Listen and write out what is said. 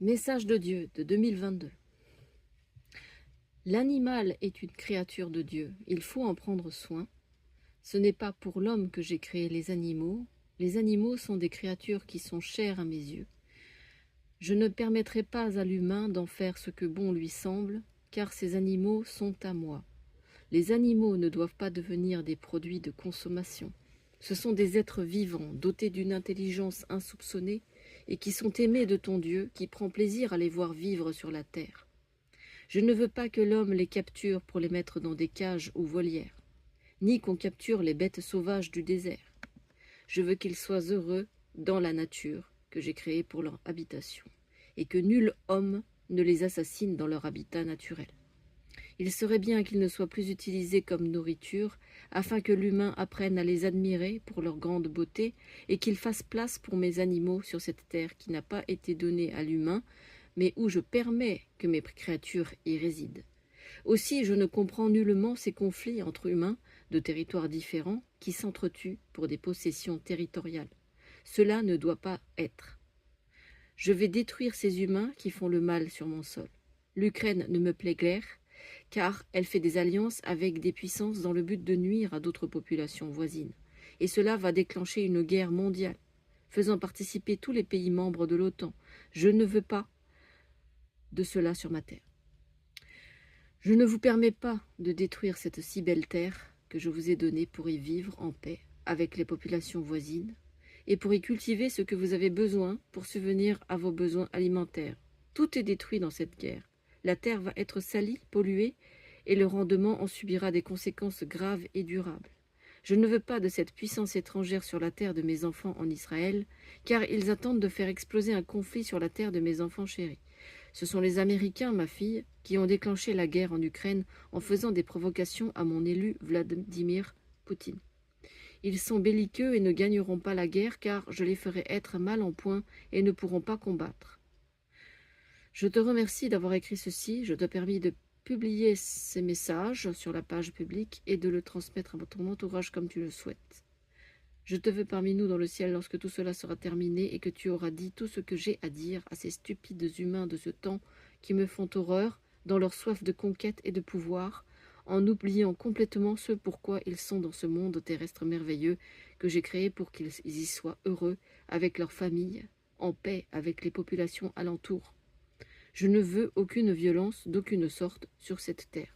Message de Dieu de 2022. L'animal est une créature de Dieu, il faut en prendre soin. Ce n'est pas pour l'homme que j'ai créé les animaux. Les animaux sont des créatures qui sont chères à mes yeux. Je ne permettrai pas à l'humain d'en faire ce que bon lui semble, car ces animaux sont à moi. Les animaux ne doivent pas devenir des produits de consommation. Ce sont des êtres vivants, dotés d'une intelligence insoupçonnée, et qui sont aimés de ton Dieu, qui prend plaisir à les voir vivre sur la terre. Je ne veux pas que l'homme les capture pour les mettre dans des cages ou volières, ni qu'on capture les bêtes sauvages du désert. Je veux qu'ils soient heureux dans la nature que j'ai créée pour leur habitation, et que nul homme ne les assassine dans leur habitat naturel. Il serait bien qu'ils ne soient plus utilisés comme nourriture, afin que l'humain apprenne à les admirer pour leur grande beauté, et qu'il fasse place pour mes animaux sur cette terre qui n'a pas été donnée à l'humain, mais où je permets que mes créatures y résident. Aussi, je ne comprends nullement ces conflits entre humains de territoires différents qui s'entretuent pour des possessions territoriales. Cela ne doit pas être. Je vais détruire ces humains qui font le mal sur mon sol. L'Ukraine ne me plaît guère, car elle fait des alliances avec des puissances dans le but de nuire à d'autres populations voisines. Et cela va déclencher une guerre mondiale, faisant participer tous les pays membres de l'OTAN. Je ne veux pas de cela sur ma terre. Je ne vous permets pas de détruire cette si belle terre que je vous ai donnée pour y vivre en paix avec les populations voisines et pour y cultiver ce que vous avez besoin pour subvenir à vos besoins alimentaires. Tout est détruit dans cette guerre. La terre va être salie, polluée, et le rendement en subira des conséquences graves et durables. Je ne veux pas de cette puissance étrangère sur la terre de mes enfants en Israël, car ils attendent de faire exploser un conflit sur la terre de mes enfants chéris. Ce sont les Américains, ma fille, qui ont déclenché la guerre en Ukraine en faisant des provocations à mon élu Vladimir Poutine. Ils sont belliqueux et ne gagneront pas la guerre, car je les ferai être mal en point et ne pourront pas combattre. Je te remercie d'avoir écrit ceci. Je te permets de publier ces messages sur la page publique et de le transmettre à ton entourage comme tu le souhaites. Je te veux parmi nous dans le ciel lorsque tout cela sera terminé et que tu auras dit tout ce que j'ai à dire à ces stupides humains de ce temps qui me font horreur dans leur soif de conquête et de pouvoir, en oubliant complètement ce pourquoi ils sont dans ce monde terrestre merveilleux que j'ai créé pour qu'ils y soient heureux avec leurs familles, en paix avec les populations alentours. Je ne veux aucune violence d'aucune sorte sur cette terre.